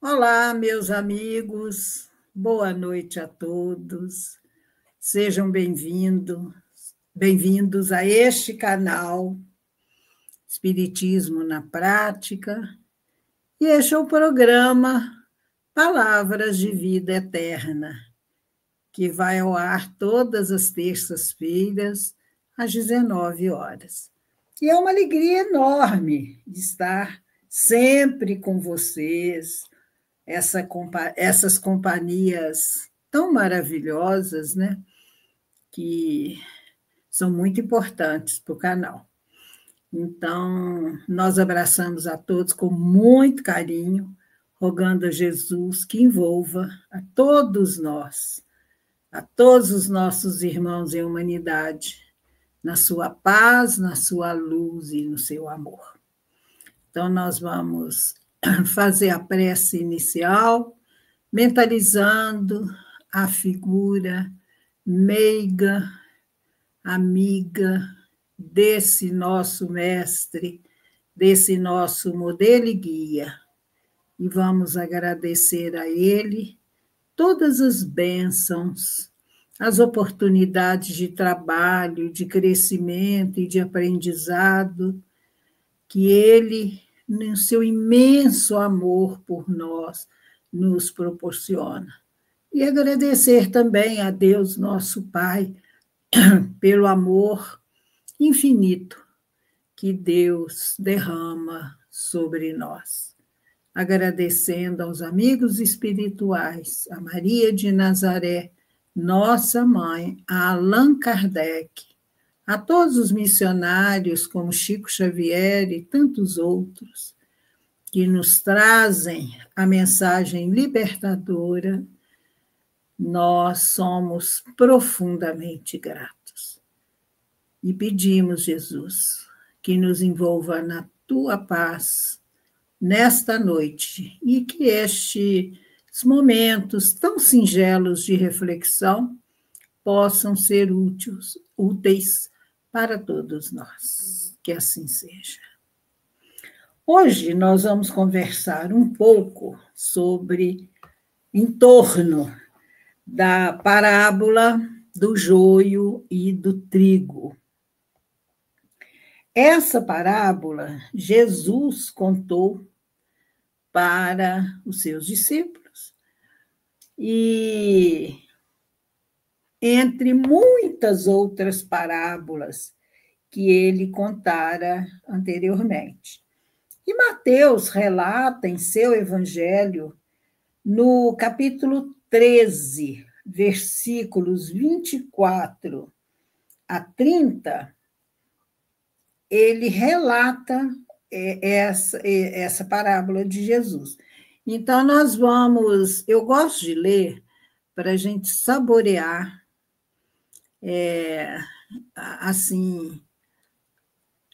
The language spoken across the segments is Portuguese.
Olá, meus amigos, boa noite a todos. Sejam bem-vindos a este canal Espiritismo na Prática. E este é o programa Palavras de Vida Eterna, que vai ao ar todas as terças-feiras, às 19 horas. E é uma alegria enorme estar sempre com vocês, essas companhias tão maravilhosas, né? Que são muito importantes para o canal. Então, nós abraçamos a todos com muito carinho, rogando a Jesus que envolva a todos nós, a todos os nossos irmãos em humanidade, na sua paz, na sua luz e no seu amor. Então, nós vamos fazer a prece inicial, mentalizando a figura meiga, amiga desse nosso mestre, desse nosso modelo e guia. E vamos agradecer a ele todas as bênçãos, as oportunidades de trabalho, de crescimento e de aprendizado que ele, no seu imenso amor por nós, nos proporciona. E agradecer também a Deus, nosso Pai, pelo amor infinito que Deus derrama sobre nós. Agradecendo aos amigos espirituais, a Maria de Nazaré, nossa mãe, a Allan Kardec, a todos os missionários como Chico Xavier e tantos outros, que nos trazem a mensagem libertadora, nós somos profundamente gratos. E pedimos, Jesus, que nos envolva na tua paz nesta noite e que estes momentos tão singelos de reflexão possam ser úteis para todos nós. Que assim seja. Hoje nós vamos conversar um pouco em torno da parábola do joio e do trigo. Essa parábola Jesus contou para os seus discípulos e, entre muitas outras parábolas que ele contara anteriormente. E Mateus relata em seu evangelho, no capítulo 13, versículos 24 a 30, ele relata essa parábola de Jesus. Então, eu gosto de ler para a gente saborear, assim,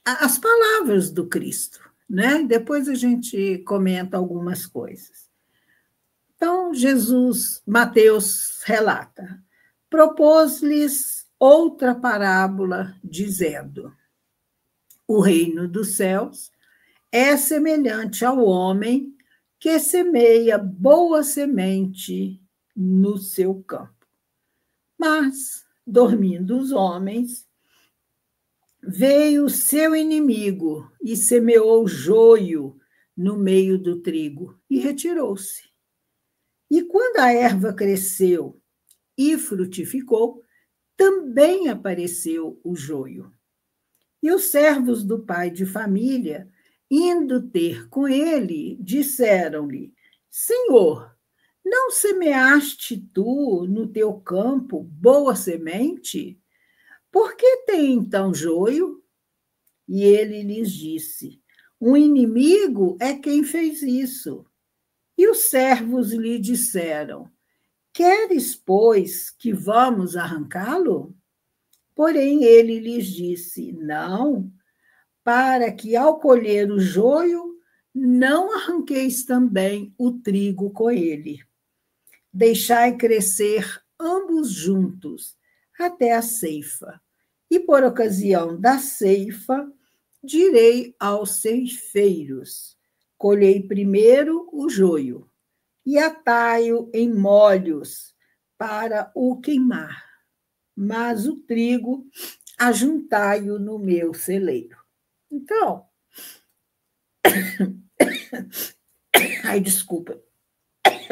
as palavras do Cristo, né? Depois a gente comenta algumas coisas. Então, Mateus relata, propôs-lhes outra parábola, dizendo: o reino dos céus é semelhante ao homem que semeia boa semente no seu campo. Mas, dormindo os homens, veio o seu inimigo e semeou joio no meio do trigo e retirou-se. E quando a erva cresceu e frutificou, também apareceu o joio. E os servos do pai de família, indo ter com ele, disseram-lhe: Senhor, não semeaste tu no teu campo boa semente? Por que tem então joio? E ele lhes disse: um inimigo é quem fez isso. E os servos lhe disseram: queres, pois, que vamos arrancá-lo? Porém, ele lhes disse: não, para que ao colher o joio, não arranqueis também o trigo com ele. Deixai crescer ambos juntos, até a ceifa. E por ocasião da ceifa, direi aos ceifeiros: colhei primeiro o joio, e atai-o em molhos para o queimar, mas o trigo ajuntai-o no meu celeiro. Então, ai, desculpa,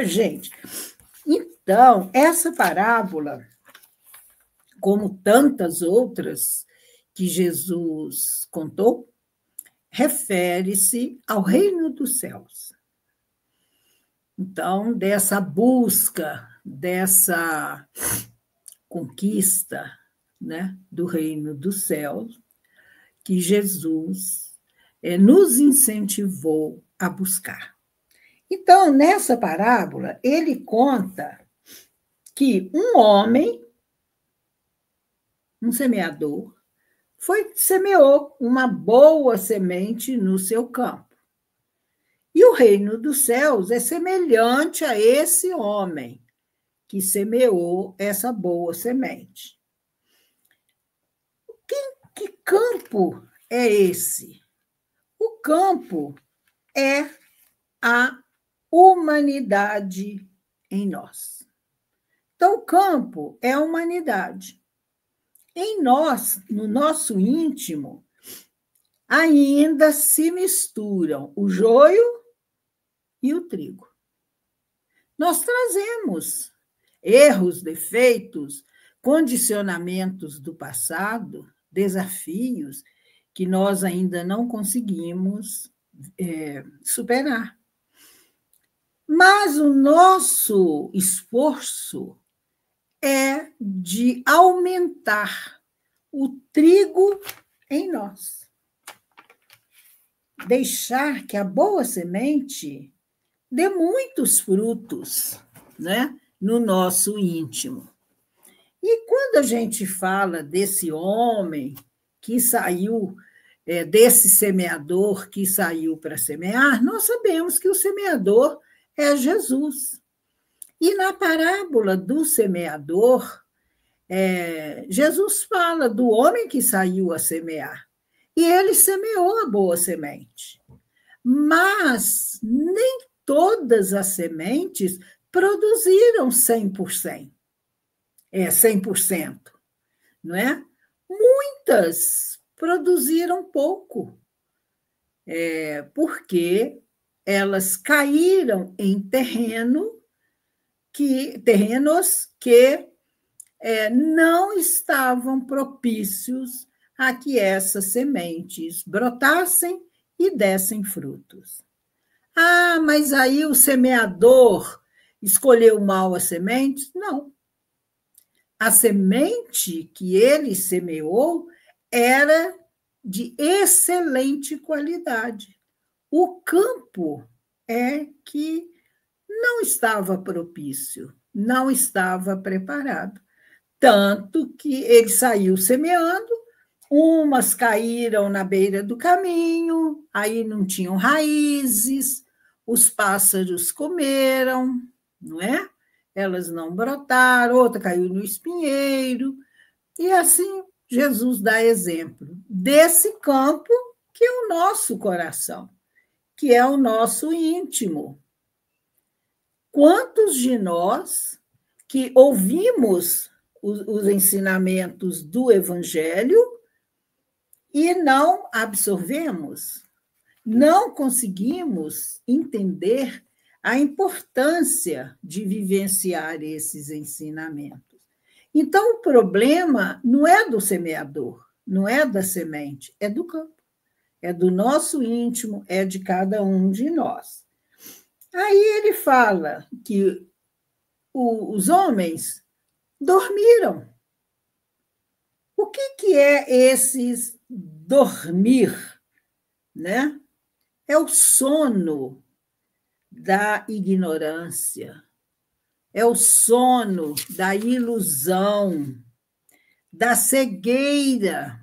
gente. Então, essa parábola, como tantas outras que Jesus contou, refere-se ao reino dos céus. Então, dessa busca, dessa conquista, né, do reino dos céus, que Jesus nos incentivou a buscar. Então, nessa parábola, ele conta que um homem, um semeador, semeou uma boa semente no seu campo. E o reino dos céus é semelhante a esse homem que semeou essa boa semente. Que campo é esse? O campo é a humanidade em nós. Então, o campo é a humanidade. Em nós, no nosso íntimo, ainda se misturam o joio e o trigo. Nós trazemos erros, defeitos, condicionamentos do passado, desafios que nós ainda não conseguimos superar. Mas o nosso esforço é de aumentar o trigo em nós. Deixar que a boa semente dê muitos frutos, né, no nosso íntimo. E quando a gente fala desse homem que saiu, desse semeador que saiu para semear, nós sabemos que o semeador é Jesus. E na parábola do semeador, Jesus fala do homem que saiu a semear. E ele semeou a boa semente. Mas nem todas as sementes produziram 100%. 100%, não é? Muitas produziram pouco, porque elas caíram em terrenos que não estavam propícios a que essas sementes brotassem e dessem frutos. Ah, mas aí o semeador escolheu mal as sementes? Não. A semente que ele semeou era de excelente qualidade. O campo é que não estava propício, não estava preparado. Tanto que ele saiu semeando, umas caíram na beira do caminho, aí não tinham raízes, os pássaros comeram, não é? Elas não brotaram, outra caiu no espinheiro, e assim Jesus dá exemplo desse campo que é o nosso coração, que é o nosso íntimo. Quantos de nós que ouvimos os ensinamentos do Evangelho e não absorvemos, não conseguimos entender a importância de vivenciar esses ensinamentos. Então, o problema não é do semeador, não é da semente, é do campo, é do nosso íntimo, é de cada um de nós. Aí ele fala que os homens dormiram. O que é esses dormir, né? É o sono da ignorância, é o sono da ilusão, da cegueira,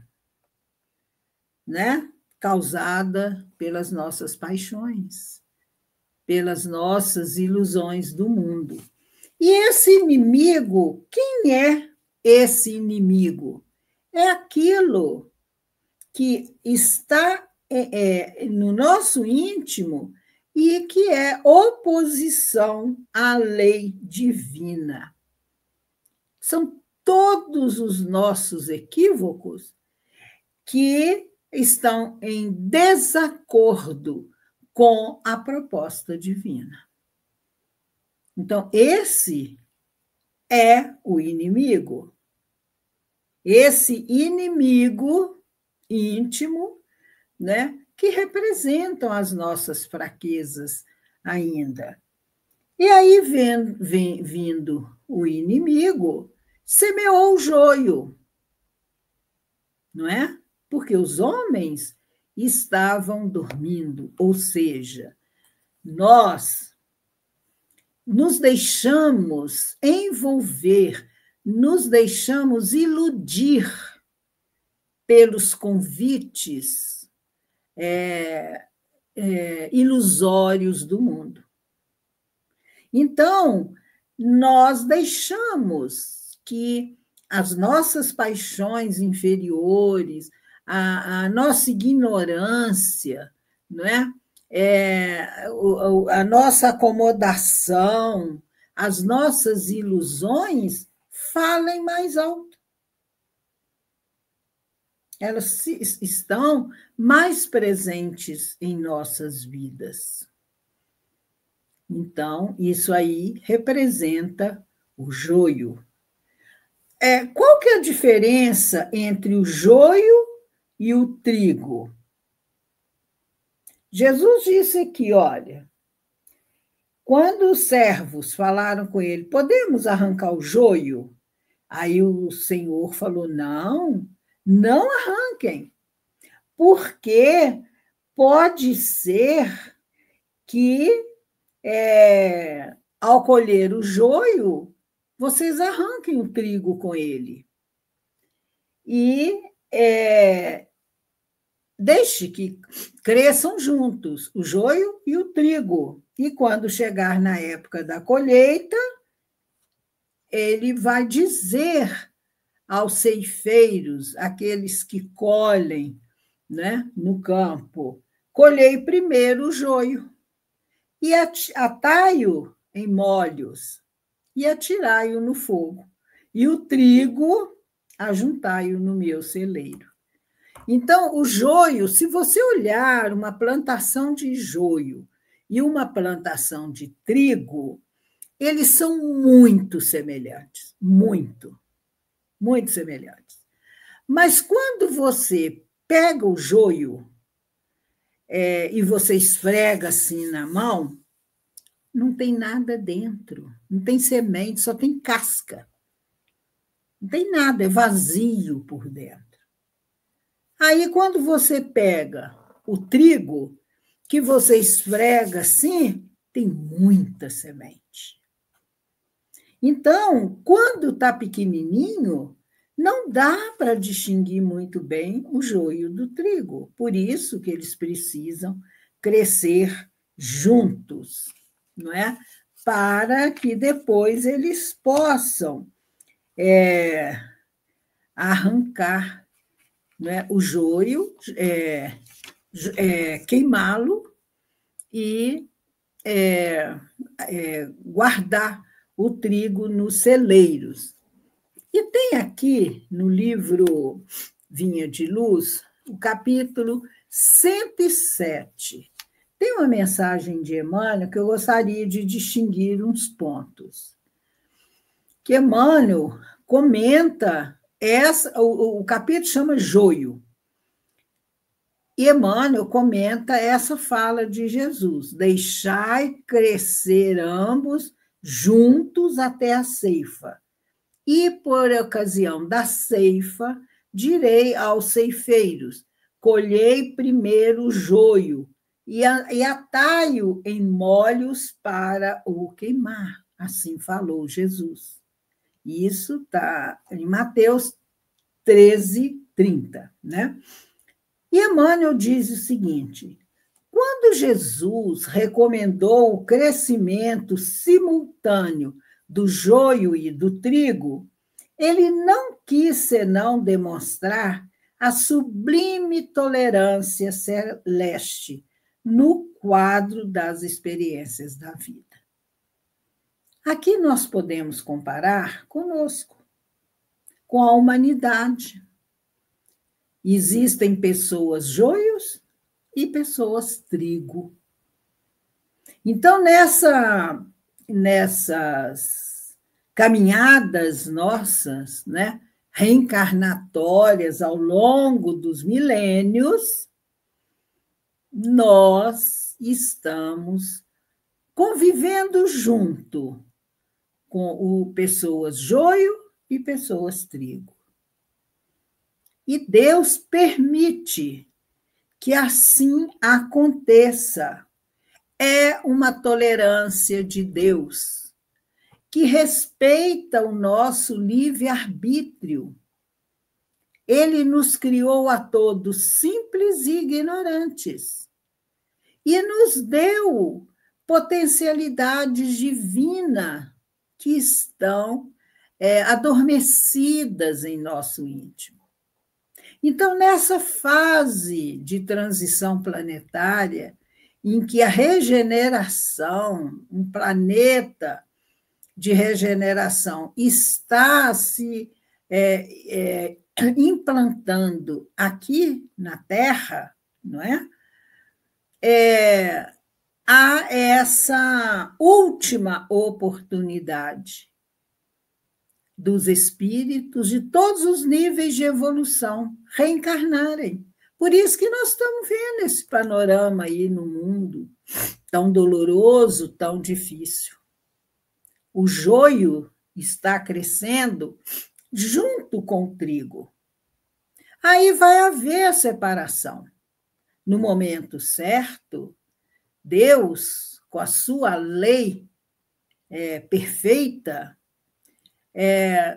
né? Causada pelas nossas paixões, pelas nossas ilusões do mundo. E esse inimigo, quem é esse inimigo? É aquilo que está no nosso íntimo e que é oposição à lei divina. São todos os nossos equívocos que estão em desacordo com a proposta divina. Então, esse é o inimigo. Esse inimigo íntimo, né, que representam as nossas fraquezas ainda. E aí, vindo o inimigo, semeou o joio, não é? Porque os homens estavam dormindo, ou seja, nós nos deixamos envolver, nos deixamos iludir pelos convites ilusórios do mundo. Então, nós deixamos que as nossas paixões inferiores, a nossa ignorância, não é? A nossa acomodação, as nossas ilusões falem mais alto. Elas estão mais presentes em nossas vidas. Então, isso aí representa o joio. Qual que é a diferença entre o joio e o trigo? Jesus disse aqui, olha, quando os servos falaram com ele, podemos arrancar o joio? Aí o Senhor falou, não, não arranquem, porque pode ser que, ao colher o joio, vocês arranquem o trigo com ele. E deixe que cresçam juntos, o joio e o trigo. E quando chegar na época da colheita, ele vai dizer aos ceifeiros, aqueles que colhem, né, no campo, colhei primeiro o joio, e atai-o em molhos, e atirai-o no fogo, e o trigo ajuntai-o no meu celeiro. Então, o joio, se você olhar uma plantação de joio e uma plantação de trigo, eles são muito semelhantes, muito semelhantes. Mas quando você pega o joio e você esfrega assim na mão, não tem nada dentro, não tem semente, só tem casca. Não tem nada, é vazio por dentro. Aí, quando você pega o trigo, que você esfrega assim, tem muita semente. Então, quando está pequenininho, não dá para distinguir muito bem o joio do trigo. Por isso que eles precisam crescer juntos, não é? Para que depois eles possam arrancar, né, o joio, queimá-lo e guardar o trigo nos celeiros. E tem aqui no livro Vinha de Luz, o capítulo 107. Tem uma mensagem de Emmanuel que eu gostaria de distinguir uns pontos. Que Emmanuel comenta, o capítulo chama Joio. E Emmanuel comenta essa fala de Jesus: deixai crescer ambos juntos até a ceifa. E por ocasião da ceifa, direi aos ceifeiros: colhei primeiro o joio e atai-o em molhos para o queimar. Assim falou Jesus. Isso está em Mateus 13:30, né? E Emmanuel diz o seguinte: quando Jesus recomendou o crescimento simultâneo do joio e do trigo, ele não quis senão demonstrar a sublime tolerância celeste no quadro das experiências da vida. Aqui nós podemos comparar conosco, com a humanidade. Existem pessoas joios e pessoas trigo. Então, nessas caminhadas nossas, né, reencarnatórias ao longo dos milênios, nós estamos convivendo junto com pessoas joio e pessoas trigo. E Deus permite que assim aconteça. É uma tolerância de Deus, que respeita o nosso livre-arbítrio. Ele nos criou a todos simples e ignorantes e nos deu potencialidades divinas que estão adormecidas em nosso íntimo. Então, nessa fase de transição planetária, em que a regeneração, um planeta de regeneração, está se implantando aqui na Terra, não é? Há essa última oportunidade dos espíritos de todos os níveis de evolução reencarnarem. Por isso que nós estamos vendo esse panorama aí no mundo, tão doloroso, tão difícil. O joio está crescendo junto com o trigo. Aí vai haver a separação. No momento certo, Deus, com a sua lei perfeita,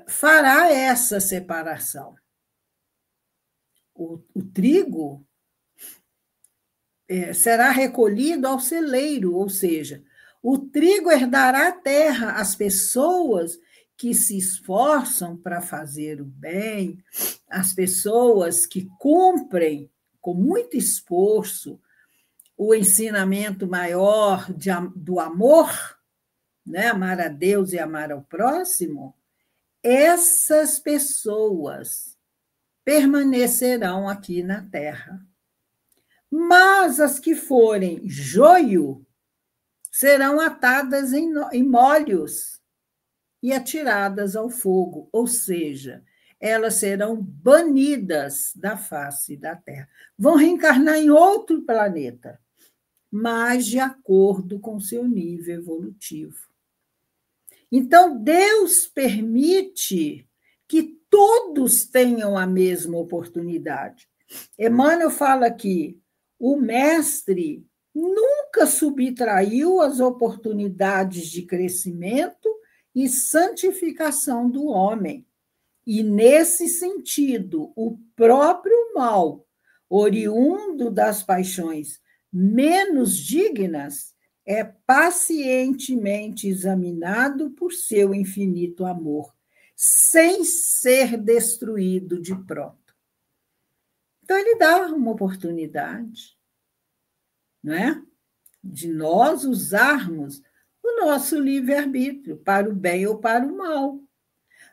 fará essa separação. O trigo será recolhido ao celeiro, ou seja, o trigo herdará a terra, as pessoas que se esforçam para fazer o bem, as pessoas que cumprem com muito esforço o ensinamento maior do amor, né? Amar a Deus e amar ao próximo, essas pessoas permanecerão aqui na terra. Mas as que forem joio serão atadas em molhos e atiradas ao fogo, ou seja, elas serão banidas da face da terra. Vão reencarnar em outro planeta, mas de acordo com seu nível evolutivo. Então, Deus permite que todos tenham a mesma oportunidade. Emmanuel fala que o mestre nunca subtraiu as oportunidades de crescimento e santificação do homem. E, nesse sentido, o próprio mal, oriundo das paixões menos dignas, é pacientemente examinado por seu infinito amor, sem ser destruído de pronto. Então, ele dá uma oportunidade, não é? De nós usarmos o nosso livre-arbítrio para o bem ou para o mal.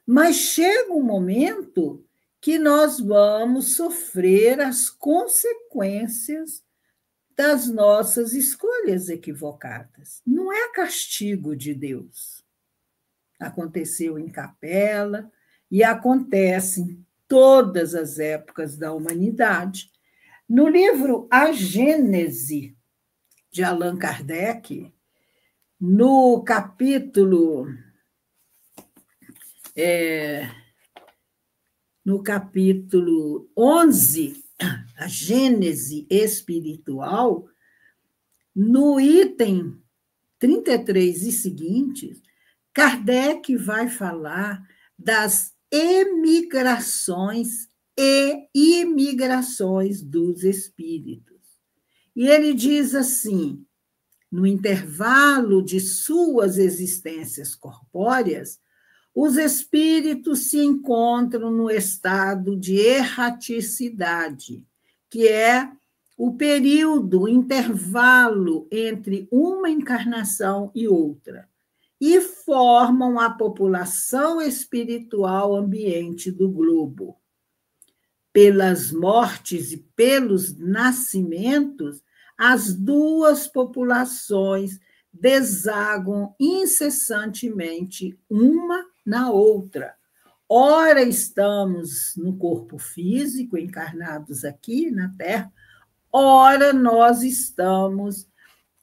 Mas chega um momento que nós vamos sofrer as consequências das nossas escolhas equivocadas. Não é castigo de Deus. Aconteceu em Capela e acontece em todas as épocas da humanidade. No livro A Gênese, de Allan Kardec, no capítulo 11, a Gênese espiritual, no item 33 e seguintes, Kardec vai falar das emigrações e imigrações dos espíritos. E ele diz assim: no intervalo de suas existências corpóreas, os espíritos se encontram no estado de erraticidade, que é o período, o intervalo entre uma encarnação e outra, e formam a população espiritual ambiente do globo. Pelas mortes e pelos nascimentos, as duas populações desaguam incessantemente uma na outra. Ora estamos no corpo físico, encarnados aqui na Terra, ora nós estamos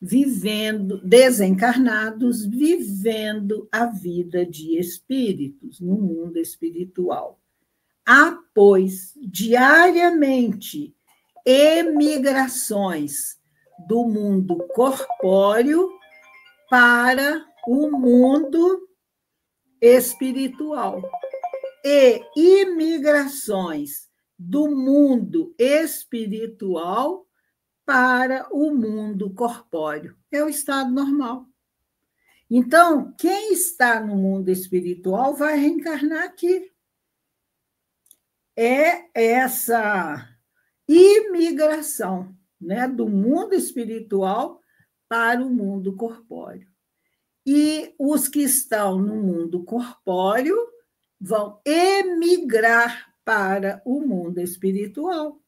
vivendo, desencarnados, vivendo a vida de espíritos no mundo espiritual. Há, pois, diariamente emigrações do mundo corpóreo para o mundo espiritual e imigrações do mundo espiritual para o mundo corpóreo. É o estado normal. Então, quem está no mundo espiritual vai reencarnar aqui. É essa imigração, né, do mundo espiritual para o mundo corpóreo. E os que estão no mundo corpóreo vão emigrar para o mundo espiritual.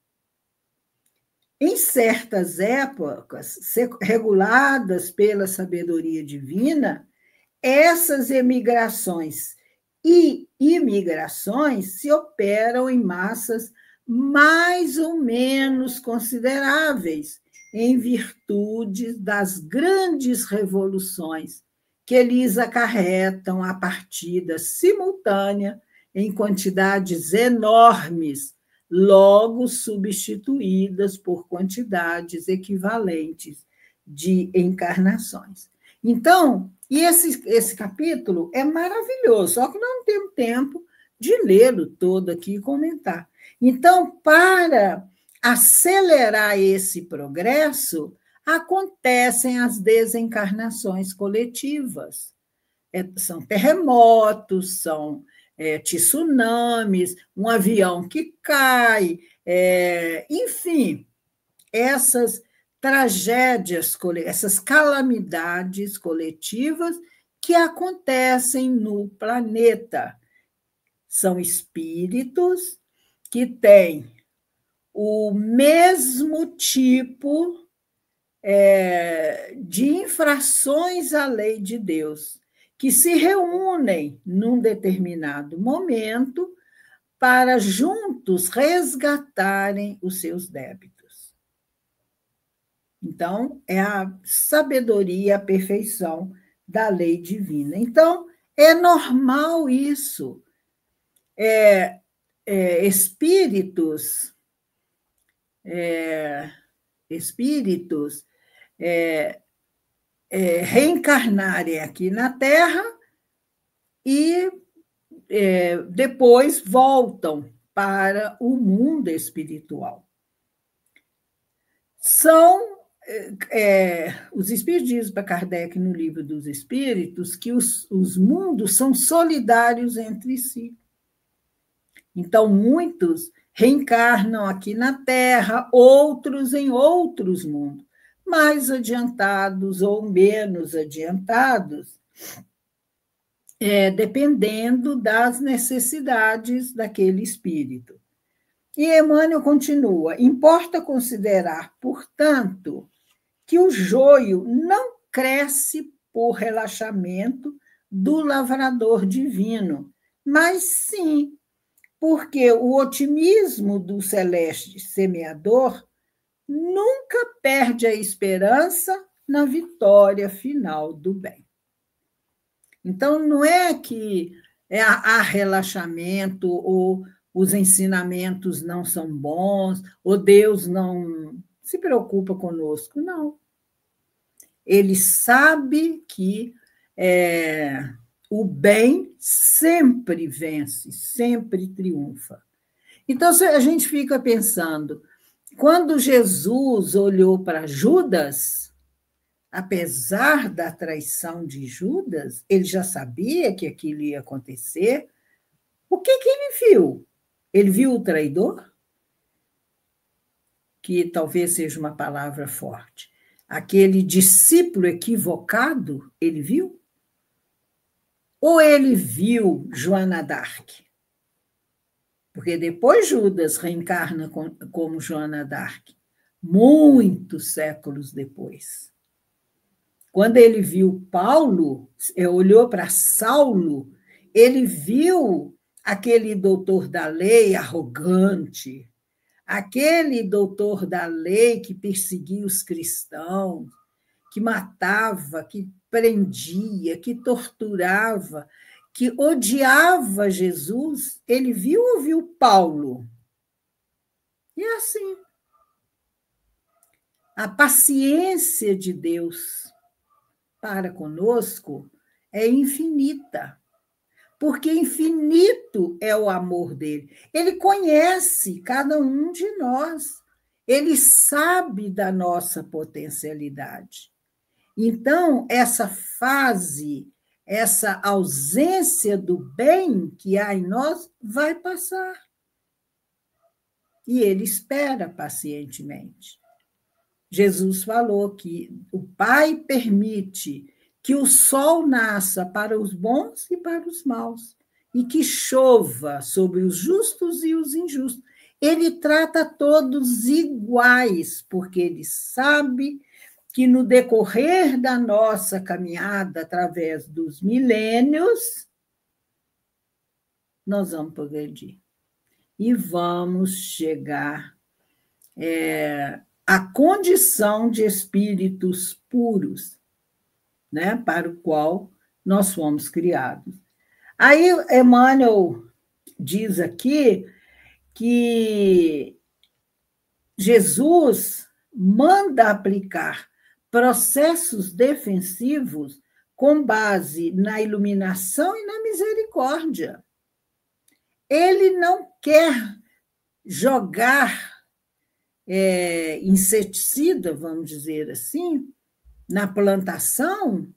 Em certas épocas, reguladas pela sabedoria divina, essas emigrações e imigrações se operam em massas mais ou menos consideráveis, em virtude das grandes revoluções que lhes acarretam a partida simultânea em quantidades enormes, logo substituídas por quantidades equivalentes de encarnações. Então, e esse capítulo é maravilhoso, só que não temos tempo de lê-lo todo aqui e comentar. Então, para acelerar esse progresso, acontecem as desencarnações coletivas. São terremotos, são tsunamis, um avião que cai, enfim, essas tragédias, essas calamidades coletivas que acontecem no planeta. São espíritos que têm o mesmo tipo de infrações à lei de Deus, que se reúnem num determinado momento para juntos resgatarem os seus débitos. Então, é a sabedoria, a perfeição da lei divina. Então, é normal isso. Espíritos reencarnarem aqui na Terra e depois voltam para o mundo espiritual. Os Espíritos dizem para Kardec no Livro dos Espíritos que os mundos são solidários entre si. Então, muitos reencarnam aqui na Terra, outros em outros mundos, mais adiantados ou menos adiantados, dependendo das necessidades daquele espírito. E Emmanuel continua: importa considerar, portanto, que o joio não cresce por relaxamento do lavrador divino, mas sim porque o otimismo do celeste semeador nunca perde a esperança na vitória final do bem. Então, não é que há relaxamento, ou os ensinamentos não são bons, ou Deus não se preocupa conosco, não. Ele sabe que o bem sempre vence, sempre triunfa. Então, a gente fica pensando, quando Jesus olhou para Judas, apesar da traição de Judas, ele já sabia que aquilo ia acontecer. O que ele viu? Ele viu o traidor? que talvez seja uma palavra forte. Aquele discípulo equivocado, ele viu? Ou ele viu Joana d'Arc? Porque depois Judas reencarna como Joana d'Arc, muitos séculos depois. Quando ele viu Paulo, olhou para Saulo, ele viu aquele doutor da lei arrogante, aquele doutor da lei que perseguia os cristãos, que matava, que prendia, que torturava, que odiava Jesus. Ele viu ou viu Paulo? E é assim. A paciência de Deus para conosco é infinita, porque infinito é o amor dele. Ele conhece cada um de nós, ele sabe da nossa potencialidade. Então, essa fase, essa ausência do bem que há em nós vai passar. E ele espera pacientemente. Jesus falou que o Pai permite que o sol nasça para os bons e para os maus, e que chova sobre os justos e os injustos. Ele trata todos iguais, porque ele sabe que no decorrer da nossa caminhada através dos milênios, nós vamos progredir e vamos chegar à condição de espíritos puros, né, para o qual nós fomos criados. Aí Emmanuel diz aqui que Jesus manda aplicar processos defensivos com base na iluminação e na misericórdia. Ele não quer jogar inseticida, vamos dizer assim, na plantação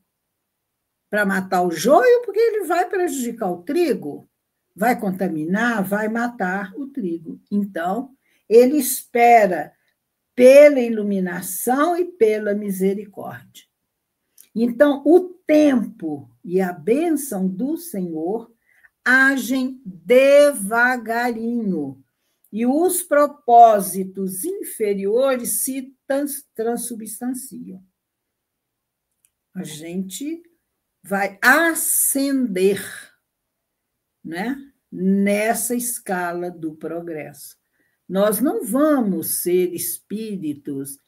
para matar o joio, porque ele vai prejudicar o trigo, vai contaminar, vai matar o trigo. Então, ele espera pela iluminação e pela misericórdia. Então, o tempo e a bênção do Senhor agem devagarinho, e os propósitos inferiores se transubstanciam. A gente vai ascender, né, nessa escala do progresso. Nós não vamos ser espíritos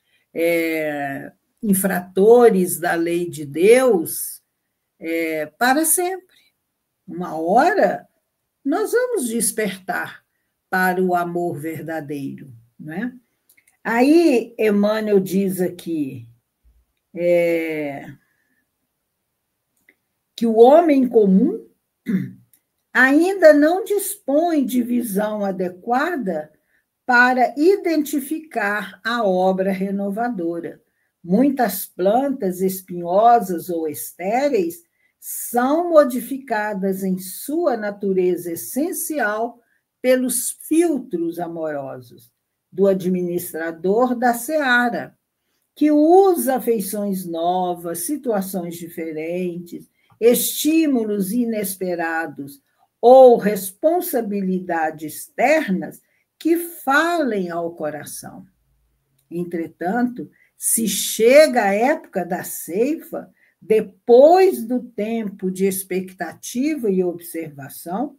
infratores da lei de Deus para sempre. Uma hora nós vamos despertar para o amor verdadeiro, né? Aí Emmanuel diz aqui que o homem comum ainda não dispõe de visão adequada para identificar a obra renovadora. Muitas plantas espinhosas ou estéreis são modificadas em sua natureza essencial pelos filtros amorosos do administrador da seara, que usa afeições novas, situações diferentes, estímulos inesperados ou responsabilidades externas que falem ao coração. Entretanto, se chega a época da ceifa, depois do tempo de expectativa e observação,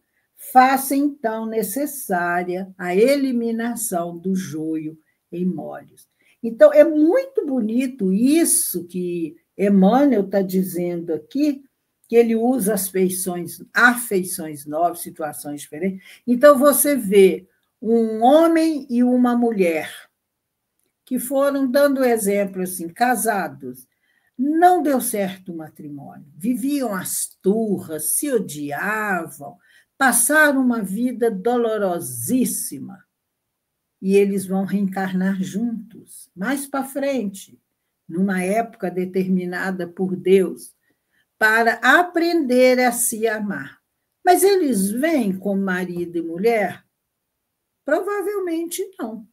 faça então necessária a eliminação do joio em molhos. Então, é muito bonito isso que Emmanuel está dizendo aqui, que ele usa afeições novas, situações diferentes. Então, você vê um homem e uma mulher que foram, dando exemplo assim, casados, não deu certo o matrimônio, viviam as turras, se odiavam, passaram uma vida dolorosíssima, e eles vão reencarnar juntos, mais para frente, numa época determinada por Deus, para aprender a se amar. Mas eles vêm como marido e mulher? Provavelmente não.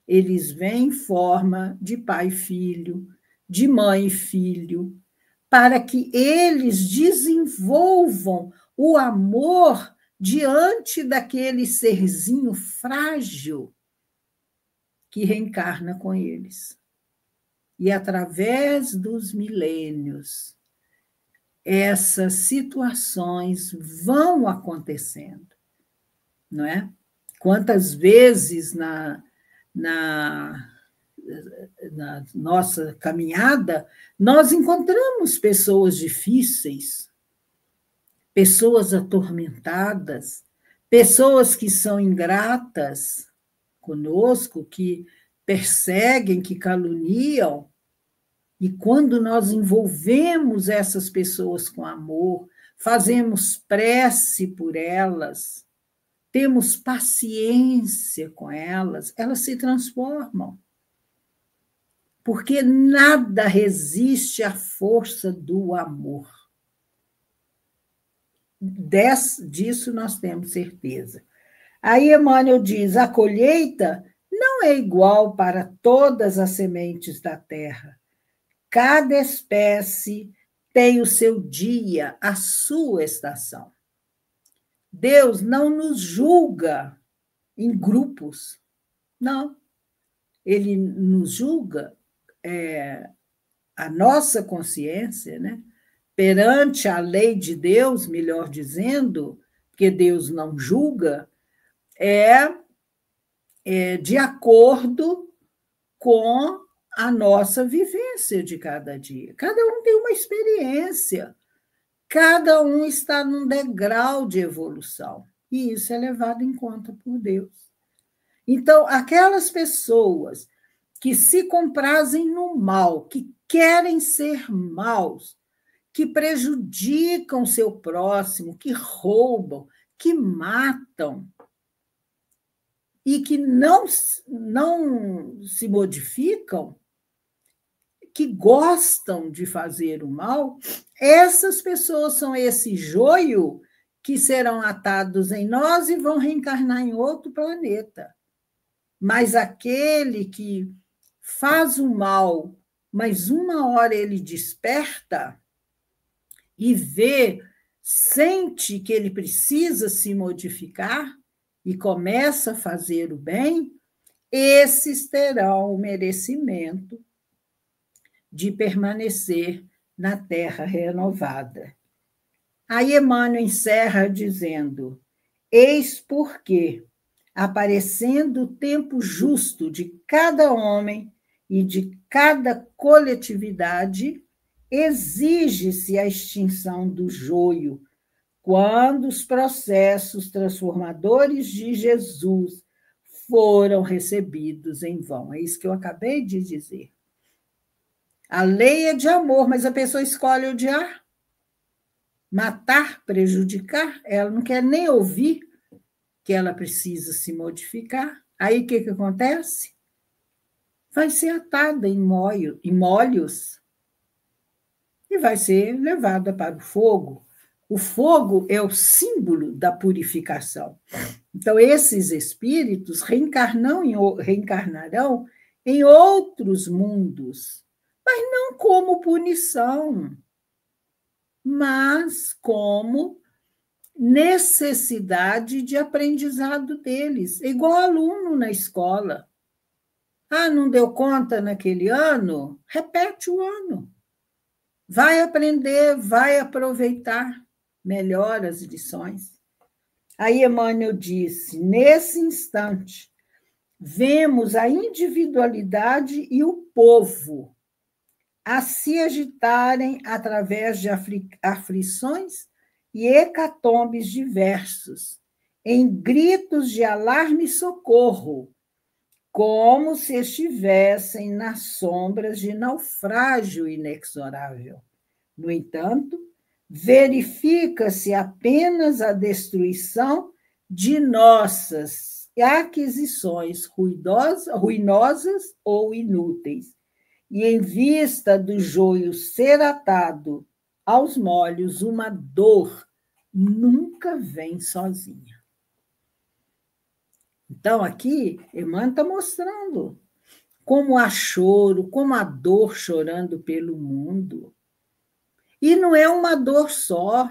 eles vêm em forma de pai e filho, de mãe e filho, para que eles desenvolvam o amor diante daquele serzinho frágil que reencarna com eles. E através dos milênios, essas situações vão acontecendo, não é? Quantas vezes na nossa caminhada nós encontramos pessoas difíceis, pessoas atormentadas, pessoas que são ingratas conosco, que perseguem, que caluniam. E quando nós envolvemos essas pessoas com amor, fazemos prece por elas, temos paciência com elas, elas se transformam. Porque nada resiste à força do amor. Disso nós temos certeza. Aí Emmanuel diz: a colheita não é igual para todas as sementes da terra. Cada espécie tem o seu dia, a sua estação. Deus não nos julga em grupos, não. Ele nos julga a nossa consciência, né? Perante a lei de Deus, melhor dizendo, porque Deus não julga, de acordo com a nossa vivência de cada dia. Cada um tem uma experiência, cada um está num degrau de evolução, e isso é levado em conta por Deus. Então, aquelas pessoas que se comprazem no mal, que querem ser maus, que prejudicam o seu próximo, que roubam, que matam, e que não se modificam, que gostam de fazer o mal, essas pessoas são esse joio que serão atados em nós e vão reencarnar em outro planeta. Mas aquele que faz o mal, mas uma hora ele desperta e vê, sente que ele precisa se modificar e começa a fazer o bem, esses terão o merecimento de permanecer na terra renovada. Aí Emmanuel encerra dizendo: eis porque, aparecendo o tempo justo de cada homem e de cada coletividade, exige-se a extinção do joio, quando os processos transformadores de Jesus foram recebidos em vão. É isso que eu acabei de dizer. A lei é de amor, mas a pessoa escolhe odiar, matar, prejudicar. Ela não quer nem ouvir que ela precisa se modificar. Aí o que acontece? Vai ser atada em molhos e vai ser levada para o fogo. O fogo é o símbolo da purificação. Então, esses espíritos reencarnarão em outros mundos, mas não como punição, mas como necessidade de aprendizado deles, igual aluno na escola. Ah, não deu conta naquele ano? Repete o ano. Vai aprender, vai aproveitar melhor as lições. Aí Emmanuel disse: nesse instante, vemos a individualidade e o povo a se agitarem através de aflições e hecatombes diversos, em gritos de alarme e socorro, como se estivessem nas sombras de naufrágio inexorável. No entanto, verifica-se apenas a destruição de nossas aquisições ruinosas ou inúteis, e em vista do joio ser atado aos molhos, uma dor nunca vem sozinha. Então, aqui, Emmanuel está mostrando como há choro, como há dor chorando pelo mundo. E não é uma dor só.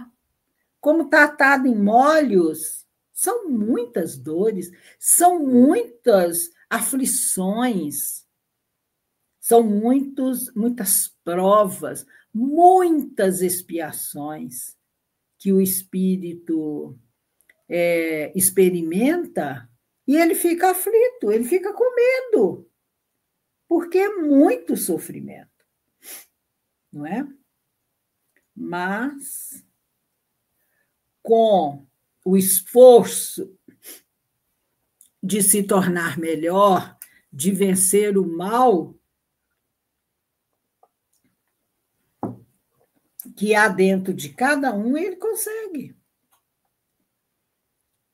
Como está atado em molhos, são muitas dores, são muitas aflições, são muitas provas, muitas expiações que o espírito experimenta e ele fica aflito, ele fica com medo, porque é muito sofrimento, não é? Mas, com o esforço de se tornar melhor, de vencer o mal que há dentro de cada um, ele consegue.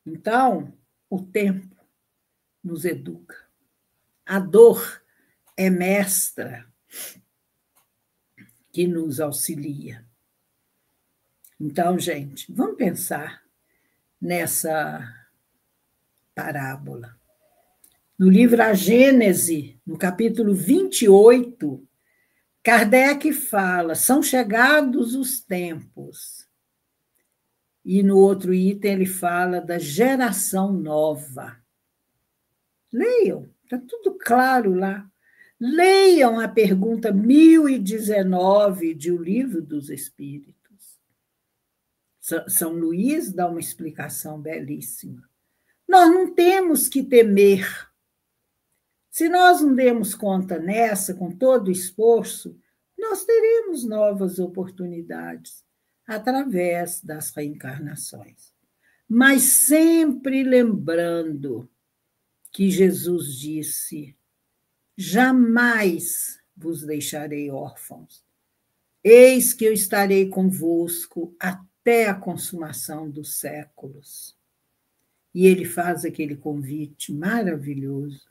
Então, o tempo nos educa. A dor é mestra que nos auxilia. Então, gente, vamos pensar nessa parábola. No livro A Gênese, no capítulo 28, Kardec fala: são chegados os tempos. E no outro item ele fala da geração nova. Leiam, está tudo claro lá. Leiam a pergunta 1019 de O Livro dos Espíritos. São Luís dá uma explicação belíssima. Nós não temos que temer. Se nós não demos conta nessa, com todo o esforço, nós teremos novas oportunidades através das reencarnações. Mas sempre lembrando que Jesus disse: jamais vos deixarei órfãos. Eis que eu estarei convosco até a consumação dos séculos. E ele faz aquele convite maravilhoso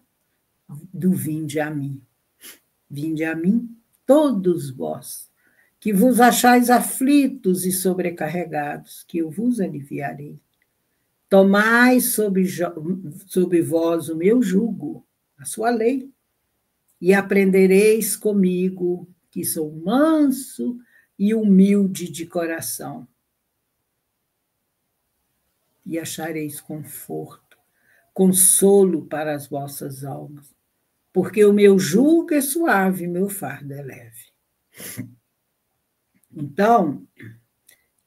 do vinde a mim. Vinde a mim, todos vós, que vos achais aflitos e sobrecarregados, que eu vos aliviarei. Tomai sobre vós o meu jugo, a sua lei, e aprendereis comigo, que sou manso e humilde de coração, e achareis conforto, consolo para as vossas almas, porque o meu jugo é suave, meu fardo é leve. Então,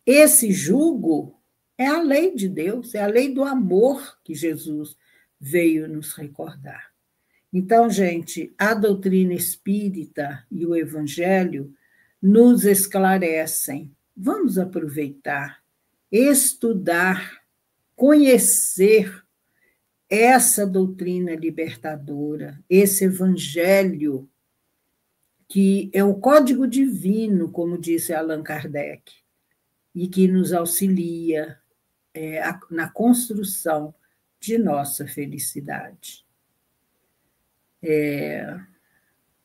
esse jugo é a lei de Deus, é a lei do amor que Jesus veio nos recordar. Então, gente, a doutrina espírita e o evangelho nos esclarecem. Vamos aproveitar, estudar, conhecer essa doutrina libertadora, esse evangelho que é o código divino, como disse Allan Kardec, e que nos auxilia na construção de nossa felicidade.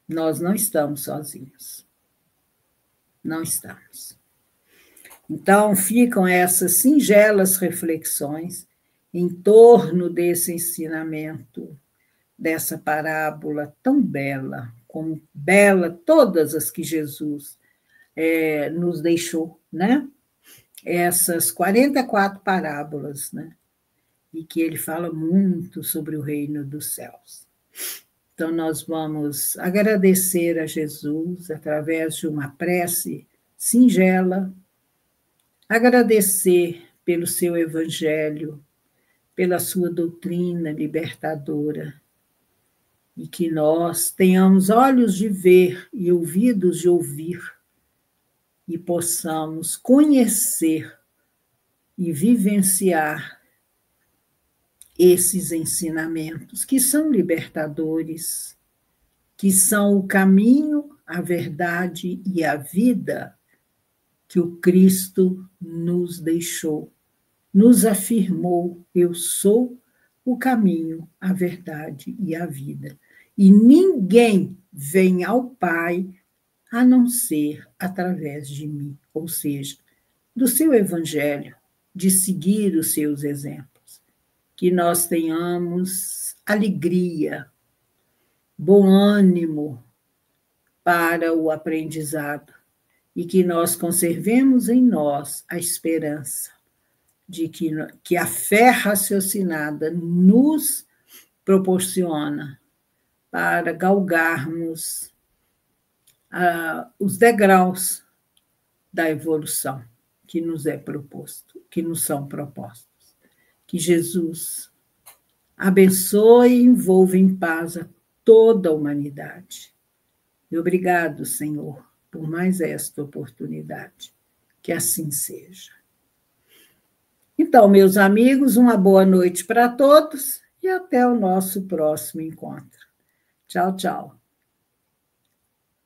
Nós não estamos sozinhos. Não estamos. Então, ficam essas singelas reflexões em torno desse ensinamento, dessa parábola tão bela, como bela todas as que Jesus nos deixou, né? Essas 44 parábolas, né? E que ele fala muito sobre o reino dos céus. Então, nós vamos agradecer a Jesus através de uma prece singela, agradecer pelo seu evangelho, pela sua doutrina libertadora, e que nós tenhamos olhos de ver e ouvidos de ouvir, e possamos conhecer e vivenciar esses ensinamentos que são libertadores, que são o caminho, a verdade e a vida que o Cristo nos deixou, nos afirmou: eu sou o caminho, a verdade e a vida. E ninguém vem ao Pai a não ser através de mim, ou seja, do seu evangelho, de seguir os seus exemplos. Que nós tenhamos alegria, bom ânimo para o aprendizado e que nós conservemos em nós a esperança de que a fé raciocinada nos proporciona para galgarmos os degraus da evolução que nos é proposto, que nos são propostos. Que Jesus abençoe e envolva em paz a toda a humanidade. E obrigado, Senhor, por mais esta oportunidade. Que assim seja. Então, meus amigos, uma boa noite para todos e até o nosso próximo encontro. Tchau, tchau.